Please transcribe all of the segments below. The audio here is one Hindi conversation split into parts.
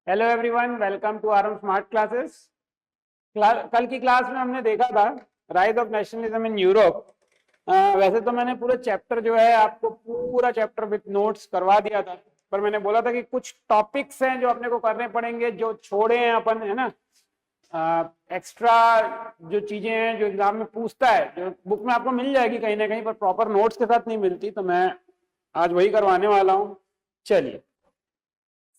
Hello everyone, welcome to RM smart classes. कल की क्लास में हमने देखा था rise of nationalism in Europe. वैसे तो मैंने पूरा चैप्टर जो है आपको पूरा चैप्टर विद नोट्स करवा दिया था, पर मैंने बोला था कि कुछ टॉपिक्स हैं जो अपने को करने पड़ेंगे, जो छोड़े हैं अपन, है ना। एक्स्ट्रा जो चीजें हैं जो एग्जाम में पूछता है, जो बुक में आपको मिल जाएगी कहीं ना कहीं, पर प्रॉपर नोट्स के साथ नहीं मिलती, तो मैं आज वही करवाने वाला हूँ। चलिए,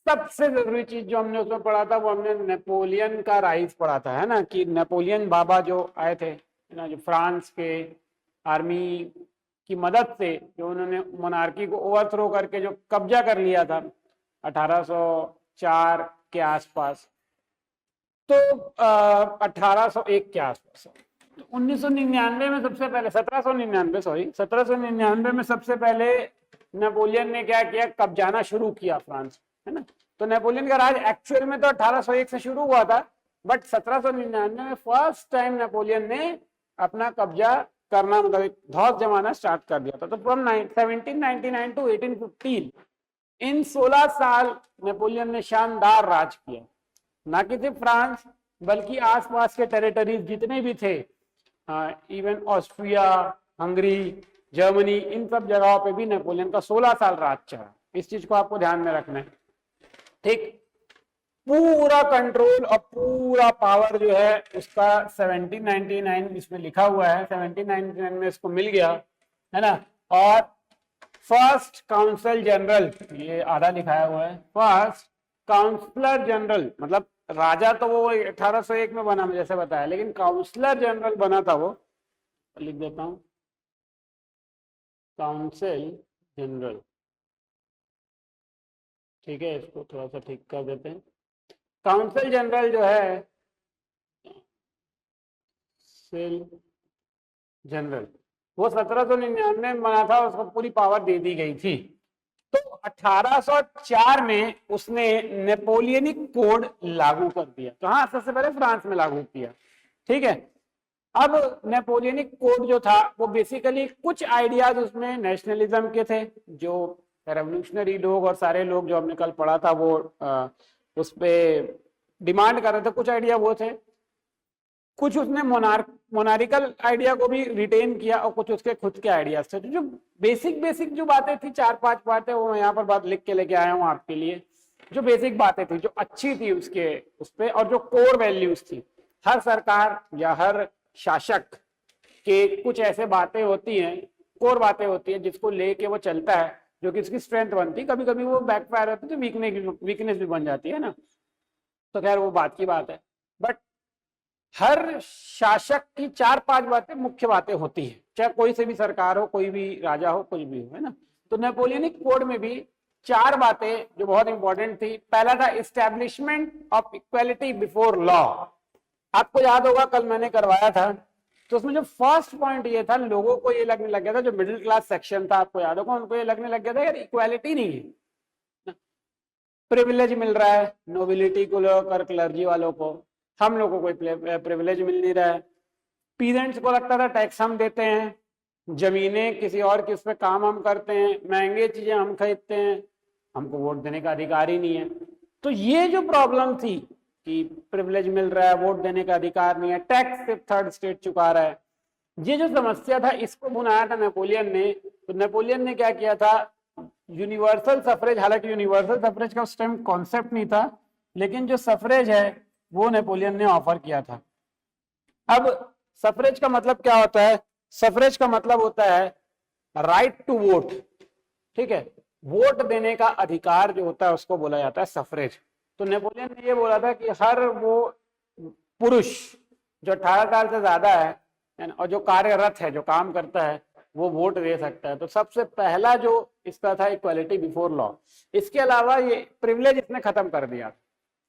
सबसे जरूरी चीज जो हमने उसमें पढ़ा था वो हमने नेपोलियन का राइज पढ़ा था, है ना, कि नेपोलियन बाबा जो आए थे, है ना, जो फ्रांस के आर्मी की मदद से जो उन्होंने मोनार्की को ओवरथ्रो करके जो कब्जा कर लिया था 1804 के आसपास। तो 1801 के आसपास, तो 1999 में सबसे पहले 1799 में सबसे पहले नेपोलियन ने क्या किया, कब्जाना शुरू किया फ्रांस, है ना। तो नेपोलियन का राज एक्चुअल में तो 1801 से शुरू हुआ था, बट 1799 में फर्स्ट टाइम नेपोलियन ने अपना कब्जा करना, मतलब धौस जमाना स्टार्ट कर दिया था। तो फ्रॉम 1799 टू 1815 इन 16 साल नेपोलियन ने शानदार राज किया, ना कि सिर्फ फ्रांस बल्कि आसपास के टेरिटरीज जितने भी थे, इवन ऑस्ट्रिया, हंगरी, जर्मनी, इन सब जगहों पे भी नेपोलियन का 16 साल राज चला। इस चीज को आपको ध्यान में रखना है, ठीक। पूरा कंट्रोल और पूरा पावर जो है उसका 1799 इसमें लिखा हुआ है, 1799 में इसको मिल गया, है ना। और फर्स्ट काउंसिल जनरल, ये आधा लिखाया हुआ है, फर्स्ट काउंसलर जनरल, मतलब राजा तो वो 1801 में बना, जैसे बताया, लेकिन काउंसलर जनरल बना था वो, लिख देता हूं, काउंसिल जनरल, ठीक है, इसको थोड़ा सा ठीक कर देते हैं। काउंसिल जनरल जो है जनरल, वो 1799 में बना था, उसको पूरी पावर दे दी गई थी। तो 1804 में उसने नेपोलियनिक कोड लागू कर दिया। तो हाँ, सबसे पहले फ्रांस में लागू किया, ठीक है। अब नेपोलियनिक कोड जो था वो बेसिकली कुछ आइडियाज उसमें नेशनलिज्म के थे, जो रेवोल्यूशनरी लोग और सारे लोग जो हमने कल पढ़ा था वो उस पर डिमांड कर रहे थे, कुछ आइडिया वो थे। कुछ उसने मोनारिकल आइडिया को भी रिटेन किया और कुछ उसके खुद के आइडियाज थे। जो बेसिक जो बातें थी, 4-5 बातें, वो मैं यहाँ पर बात लिख के लेके आया हूँ आपके लिए। जो बेसिक बातें थी, जो अच्छी थी उसके उस पे, और जो कोर वैल्यूज थी। हर सरकार या हर शासक के कुछ ऐसे बातें होती हैं, कोर बातें होती है, जिसको लेके वो चलता है, जो कि उसकी स्ट्रेंथ बनती है। कभी कभी वो बैकफायर होती है तो वीकनेस भी बन जाती है ना। तो खैर वो बात की बात है, बट हर शासक की 4-5 बातें मुख्य बातें होती है, चाहे कोई से भी सरकार हो, कोई भी राजा हो, कुछ भी हो, है ना। तो नेपोलियनिक कोड में भी 4 बातें जो बहुत इंपॉर्टेंट थी। पहला था establishment of equality before law. आपको याद होगा कल मैंने करवाया था, तो उसमें जो फर्स्ट पॉइंट ये था, लोगों को ये लगने लग गया था, जो मिडिल क्लास सेक्शन था, आपको याद होगा, उनको ये लगने लग गया था यार इक्वालिटी नहीं है, प्रिविलेज मिल रहा है नोबिलिटी को और क्लर्जी वालों को, हम लोगों को कोई प्रिविलेज मिल नहीं रहा है। पीरेंट्स को लगता था टैक्स हम देते हैं, जमीनें किसी और की, उस पर काम हम करते हैं, महंगे चीजें हम खरीदते हैं, हमको वोट देने का अधिकार ही नहीं है। तो ये जो प्रॉब्लम थी कि प्रिविलेज मिल रहा है, वोट देने का अधिकार नहीं है, टैक्स सिर्फ थर्ड स्टेट चुका रहा है, ये जो समस्या था, इसको बुनाया था नेपोलियन ने। तो नेपोलियन ने क्या किया था, यूनिवर्सल सफरेज, हालांकि यूनिवर्सल सफरेज का उस टाइम कॉन्सेप्ट नहीं था, लेकिन जो सफरेज है वो नेपोलियन ने ऑफर किया था। अब सफरेज का मतलब क्या होता है? सफरेज का मतलब होता है राइट टू वोट, ठीक है। वोट देने का अधिकार जो होता है उसको बोला जाता है सफरेज। तो नेपोलियन ने ये बोला था कि हर वो पुरुष जो 18 साल से ज्यादा है और जो कार्यरत है, जो काम करता है, वो वोट दे सकता है। तो सबसे पहला जो इसका था इक्वालिटी बिफोर लॉ। इसके अलावा ये प्रिविलेज इसने खत्म कर दिया,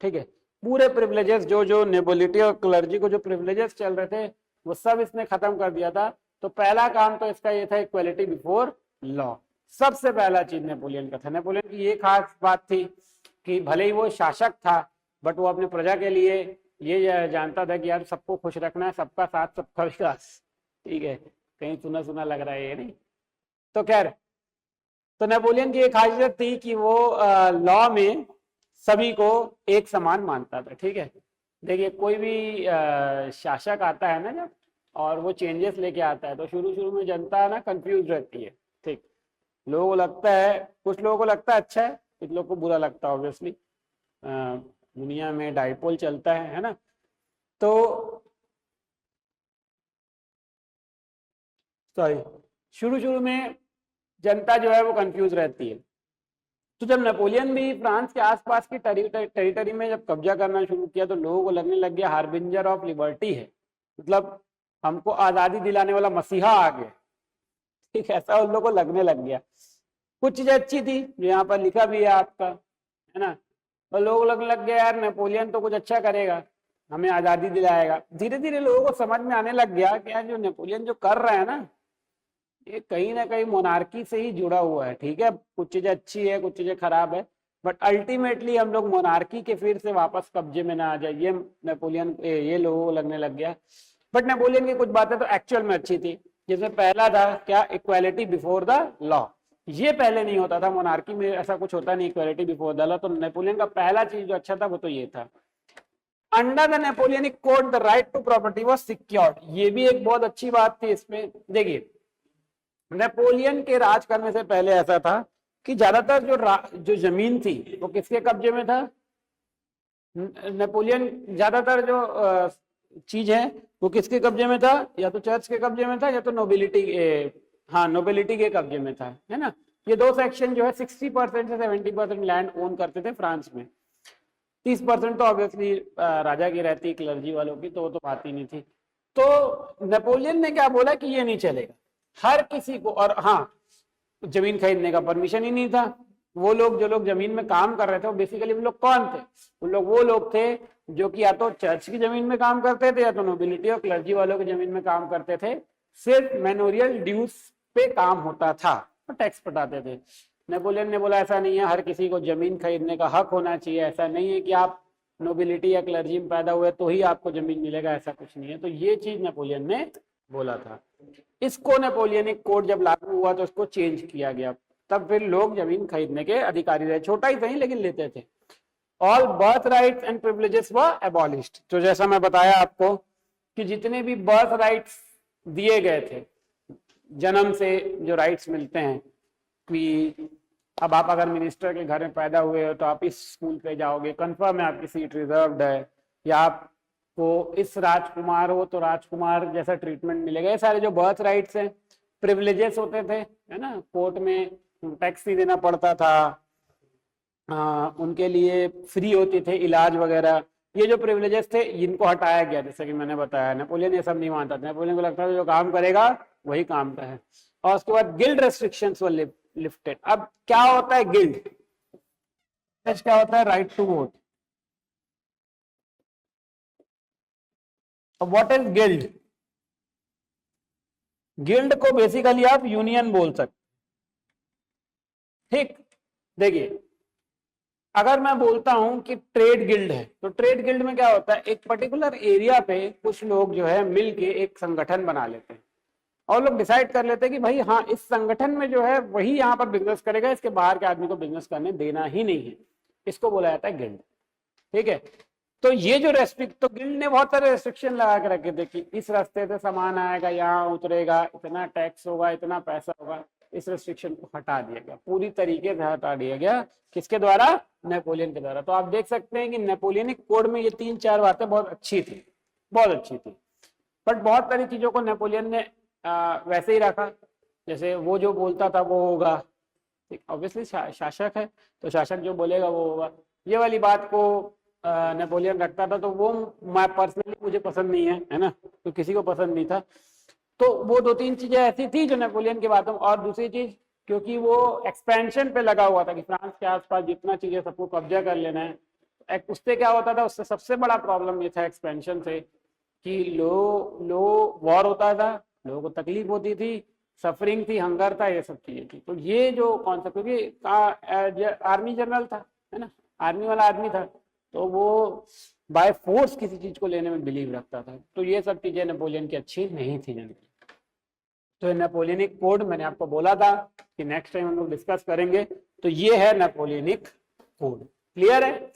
ठीक है। पूरे प्रिविलेजेस जो नोबिलिटी और क्लर्जी को जो प्रिविलेजेस चल रहे थे वो सब इसने खत्म कर दिया था। तो पहला काम तो इसका ये था इक्वालिटी बिफोर लॉ। सबसे पहला चीज नेपोलियन का था। नेपोलियन की ये खास बात थी कि भले ही वो शासक था, बट वो अपने प्रजा के लिए ये जानता था कि यार सबको खुश रखना है, सबका साथ सबका विकास, ठीक है। कहीं सुना सुना लग रहा है ये, नहीं? तो खैर, तो नेपोलियन की एक खासियत थी कि वो लॉ में सभी को एक समान मानता था। ठीक है, देखिए कोई भी शासक आता है ना जब, और वो चेंजेस लेके आता है, तो शुरू शुरू में जनता ना कंफ्यूज रहती है। ठीक, लोगों को लगता है, कुछ लोगों को लगता है अच्छा है, कुछ लोगों को बुरा लगता है। ऑब्वियसली दुनिया में डाइपोल चलता है ना। तो सॉरी, शुरू शुरू में जनता जो है वो कंफ्यूज रहती है। तो जब नेपोलियन भी फ्रांस के आसपास की टेरिटरी में जब कब्जा करना शुरू किया, तो लोगों को लगने लग गया हार्बिंजर ऑफ लिबर्टी है, मतलब हमको आजादी दिलाने वाला मसीहा आ गया। ठीक है, ऐसा उन लोगों को लगने लग गया। कुछ चीजें अच्छी थी जो यहाँ पर लिखा भी है आपका, है ना। और लोगों को लगने लग गया यार नेपोलियन तो कुछ अच्छा करेगा, हमें आजादी दिलाएगा। धीरे धीरे लोगों को समझ में आने लग गया कि यार जो नेपोलियन जो कर रहा है ना, ये कहीं ना कहीं मोनार्की से ही जुड़ा हुआ है। ठीक है, कुछ चीजें अच्छी है, कुछ चीजें खराब है, बट अल्टीमेटली हम लोग मोनार्की के फिर से वापस कब्जे में ना आ जाए, ये नेपोलियन ये लोगों को लगने लग गया। बट नेपोलियन की कुछ बातें तो एक्चुअल में अच्छी थी, जिसमें पहला था क्या, इक्वालिटी बिफोर द लॉ। ये पहले नहीं होता था, मोनार्की में ऐसा कुछ होता नहीं इक्वालिटी बिफोर द लॉ। तो नेपोलियन का पहला चीज जो अच्छा था वो तो ये था। Under the Napoleonic code the right to property was secured, ये भी एक बहुत अच्छी बात थी इसमें। देखिए नेपोलियन के राज करने से पहले ऐसा था कि ज्यादातर जो जमीन थी वो किसके कब्जे में था। नेपोलियन ज्यादातर जो चीज है वो किसके कब्जे में था, या तो चर्च के कब्जे में था या तो नोबिलिटी, हाँ नोबिलिटी के कब्जे में था, है ना। ये दो सेक्शन जो है 60% से 70% लैंड ओन करते थे फ्रांस में। 30% तो ऑब्वियसली राजा की रहती, क्लर्जी वालों की, तो वो तो बात ही नहीं थी। तो नेपोलियन ने क्या बोला कि ये नहीं चलेगा हर किसी को। और हाँ, जमीन खरीदने का परमिशन ही नहीं था। वो लोग जो लोग जमीन में काम कर रहे थे वो बेसिकली वो लोग कौन थे, वो लोग थे जो कि या तो चर्च की जमीन में काम करते थे या तो नोबिलिटी और क्लर्जी वालों की जमीन में काम करते थे। सिर्फ मैनोरियल ड्यूज पे काम होता था और टैक्स पटाते थे। नेपोलियन ने बोला ऐसा नहीं है, हर किसी को जमीन खरीदने का हक होना चाहिए। ऐसा नहीं है कि आप नोबिलिटी या क्लर्जी में पैदा हुए तो ही आपको जमीन मिलेगा, ऐसा कुछ नहीं है। तो ये चीज नेपोलियन ने बोला था। इसको नेपोलियनिक कोड जब लागू हुआ तो उसको चेंज किया गया, तब फिर लोग जमीन खरीदने के अधिकारी रहे, छोटा ही सही लेकिन लेते थे। All birth rights and privileges were abolished. तो जैसा मैं बताया आपको कि जितने भी बर्थ राइट्स दिए गए थे, जन्म से जो राइट्स मिलते हैं कि अब आप अगर मिनिस्टर के घर में पैदा हुए हो तो आप इस स्कूल पे जाओगे, कंफर्म है आपकी सीट रिजर्व्ड है, या आप को इस राजकुमार हो तो राजकुमार जैसा ट्रीटमेंट मिलेगा। ये सारे जो बर्थ राइट्स हैं, प्रिविलेजेस होते थे, है ना। कोर्ट में टैक्स नहीं देना पड़ता था, उनके लिए फ्री होते थे इलाज वगैरह। ये जो प्रिविलेजेस थे इनको हटाया गया, जैसे कि मैंने बताया। नेपोलियन ये सब नहीं मानता था, नेपोलियन को लगता था जो काम करेगा वही काम का है। और उसके बाद गिल्ड रेस्ट्रिक्शंस वर लिफ्टेड। अब क्या होता है गिल्ड, क्या होता है right to vote. What is guild, guild को बेसिकली आप यूनियन बोल सकते। ठीक, देखिए अगर मैं बोलता हूं कि ट्रेड गिल्ड है, तो ट्रेड गिल्ड में क्या होता है, एक पर्टिकुलर एरिया पे कुछ लोग जो है मिलके एक संगठन बना लेते हैं और लोग डिसाइड कर लेते हैं कि भाई हाँ इस संगठन में जो है वही यहाँ पर बिजनेस करेगा, इसके बाहर के आदमी को बिजनेस करने देना ही नहीं है। इसको बोला जाता है गिल्ड। ठीक है, तो ये जो रेस्ट्रिक्ट, तो गिल्ड ने बहुत सारे रेस्ट्रिक्शन लगा के रखे थे कि इस रास्ते से सामान आएगा, यहाँ उतरेगा, इतना टैक्स होगा, इतना पैसा होगा। इस रेस्ट्रिक्शन को हटा दिया गया, पूरी तरीके से हटा दिया गया। किसके द्वारा, नेपोलियन के द्वारा। तो आप देख सकते हैं कि नेपोलियनिक कोड में ये 3-4 बातें बहुत अच्छी थी, बहुत अच्छी थी। बट बहुत सारी चीजों को नेपोलियन ने वैसे ही रखा, जैसे वो जो बोलता था वो होगा। ऑब्वियसली शासक है तो शासक जो बोलेगा वो होगा। ये वाली बात को नेपोलियन रखता था, तो वो मैं पर्सनली मुझे पसंद नहीं है ना, तो किसी को पसंद नहीं था। तो वो 2-3 चीजें ऐसी थी जो नेपोलियन की बातों। और दूसरी चीज, क्योंकि वो एक्सपेंशन पे लगा हुआ था कि फ्रांस के आसपास जितना चीजें सबको कब्जा कर लेना है, उससे क्या होता था, उससे सबसे बड़ा प्रॉब्लम ये था एक्सपेंशन से कि लो वॉर होता था, लोगों को तकलीफ होती थी, सफरिंग थी, हंगर था, ये सब चीजें थी। तो ये जो कॉन्सेप्ट, क्योंकि आर्मी जनरल था, है ना, आर्मी वाला आदमी था, तो वो बाय फोर्स किसी चीज को लेने में बिलीव रखता था। तो ये सब चीजें नेपोलियन की अच्छी नहीं थी जनरली। तो नेपोलियनिक कोड मैंने आपको बोला था कि नेक्स्ट टाइम हम लोग डिस्कस करेंगे, तो ये है नेपोलियनिक कोड। क्लियर है।